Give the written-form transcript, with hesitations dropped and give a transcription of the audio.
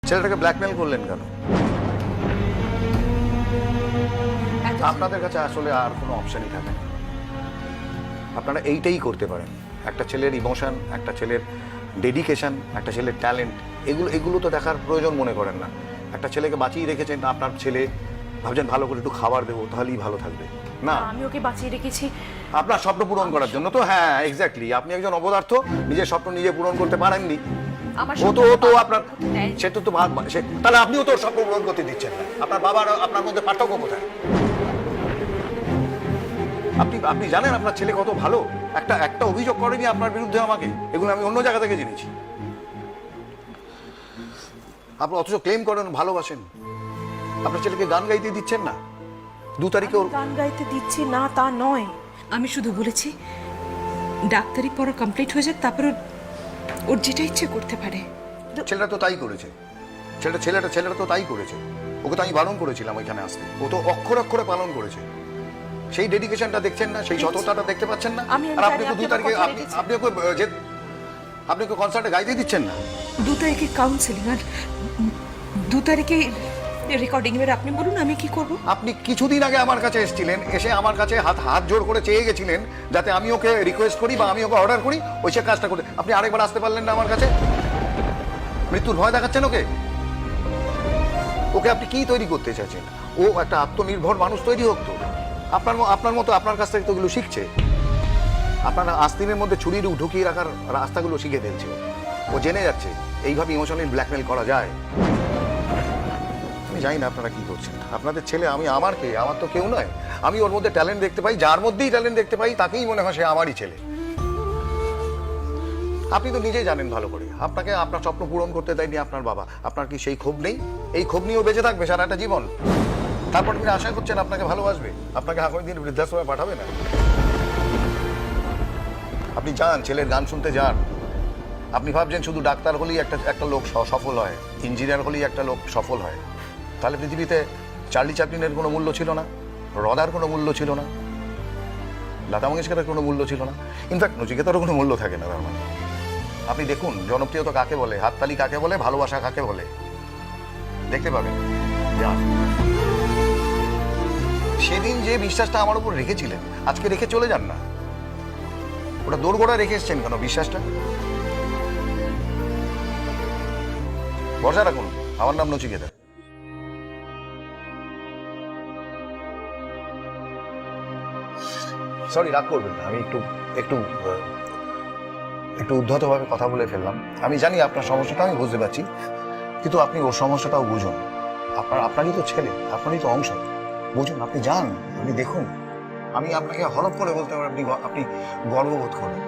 ছেলেটাকে ব্ল্যাকমেল করলেন কেন? আপনাদের কাছে আসলে আর কোনো অপশনই থাকে না। আপনারা এইটাই করতে পারেন। একটা ছেলের ইমোশন, একটা ছেলের ডেডিকেশন, একটা ছেলের ট্যালেন্ট, এগুলো তো দেখার প্রয়োজন মনে করেন না। একটা ছেলেকে বাঁচিয়ে রেখেছেন, আপনার ছেলে ভাবছেন ভালো করে একটু খাবার দেবো তাহলেই ভালো থাকবে না। আমি ওকে বাঁচিয়ে রেখেছি আপনার স্বপ্ন পূরণ করার জন্য তো। হ্যাঁ, এক্স্যাক্টলি। আপনি একজন অপদার্থ, নিজের স্বপ্ন নিজে পূরণ করতে পারেননি। আমার ও তো আপনার সে তো তাহলে আপনিও তো স্বপ্ন পূরণ করতে দিচ্ছেন না। আপনার বাবার আপনার মধ্যে পার্থক্য কোথায়? আপনি জানেন আপনার ছেলে কত ভালো? একটা অভিযোগ করেনি আপনার বিরুদ্ধে আমাকে, এগুলো আমি অন্য জায়গা থেকে জেনেছি। আপনি অথচ ক্লেম করেন ভালোবাসেন। আপনার ছেলেকে গান গাইতে দিচ্ছেন না। 2 তারিখে ওর গান গাইতে দিচ্ছি না তা নয়, আমি শুধু বলেছি ডাক্তারি পড়া কমপ্লিট হয়ে যাক, তারপর ওর যেটা ইচ্ছে করতে পারে। ছেলেটা তো তাই করেছে। ছেলেটা তো তাই করেছে। ওকে তো আমি বারণ করেছিলাম ওইখানে আসতে। ও তো অক্ষরে অক্ষরে পালন করেছে। সেই ডেডিকেশনটা দেখছেন না, সেই সততাটা দেখতে পাচ্ছেন না। আর আপনি তো 2 তারিখে আপনি ওকে কনসার্টে গাইতে দিচ্ছেন না। 2 তারিখে কাউন্সিলিং আর 2 তারিখে রেকর্ডিং। এবার আপনি বলুন আমি কি করব? আপনি কিছুদিন আগে আমার কাছে এসেছিলেন, এসে আমার কাছে হাত জোর করে চেয়ে গেছিলেন যাতে আমি ওকে রিকোয়েস্ট করি বা আমি ওকে অর্ডার করি ওই সে কাজটা করতে। আপনি আরেকবার আসতে পারলেন না আমার কাছে? মৃত্যুর ভয় দেখাচ্ছেন ওকে। ওকে আপনি কি তৈরি করতে চাইছেন? ও একটা আত্মনির্ভর মানুষ তৈরি হোক তো। আপনার মতো আপনার কাছ থেকে তো এগুলো শিখছে। আপনার আস্তিনের মধ্যে ছুরি ঢুকিয়ে রাখার রাস্তাগুলো শিখে ফেলছে। ও জেনে যাচ্ছে এইভাবে ইমোশনাল ব্ল্যাকমেল করা যায়। আমি জানি না আপনারা কি করছেন। আপনাদের ছেলে আমার তো কেউ নয়। আমি ওর মধ্যে ট্যালেন্ট দেখতে পাই, যার মধ্যেই ট্যালেন্ট দেখতে পাই তাকেই মনে হয় সে আমারই ছেলে। আপনি তো নিজেই জানেন ভালো করে আপনাকে আপনার স্বপ্ন পূরণ করতে দেয়নি আপনার বাবা। আপনার কি সেই ক্ষোভ নেই? এই ক্ষোভ নিয়েও বেঁচে থাকবে সারাটা জীবন। তারপর আপনি আশা করছেন আপনাকে ভালোবাসবে, আপনাকে আগামী দিন বৃদ্ধাশ্রমে পাঠাবে না। আপনি যান, ছেলের গান শুনতে যান। আপনি ভাবছেন শুধু ডাক্তার হলেই একটা লোক সফল হয়, ইঞ্জিনিয়ার হলেই একটা লোক সফল হয়। তাহলে পৃথিবীতে চার্লি চ্যাপলিনের কোনো মূল্য ছিল না, রদার কোনো মূল্য ছিল না, লতা মঙ্গেশকরের কোনো মূল্য ছিল না, ইনফ্যাক্ট নচিকেতারও কোনো মূল্য থাকে না। তার মানে আপনি দেখুন জনপ্রিয়তা কাকে বলে, হাততালি কাকে বলে, ভালোবাসা কাকে বলে, দেখতে পাবেন। সেদিন যে বিশ্বাসটা আমার উপর রেখেছিলেন আজকে রেখে চলে যান না। ওটা দোরগোড়া রেখে এসছেন কেন বিশ্বাসটা? ভরসা রাখুন। আমার নাম নচিকেতা। সরি, রাগ করবেন না। আমি একটু উদ্ধতভাবে কথা বলে ফেললাম। আমি জানি আপনার সমস্যাটা আমি বুঝতে পারছি, কিন্তু আপনি ওর সমস্যাটাও বুঝুন। আপনারই তো ছেলে, আপনারই তো অংশ। বুঝুন, আপনি যান, আপনি দেখুন। আমি আপনাকে হলফ করে বলতে পারি আপনি গর্ববোধ করেন।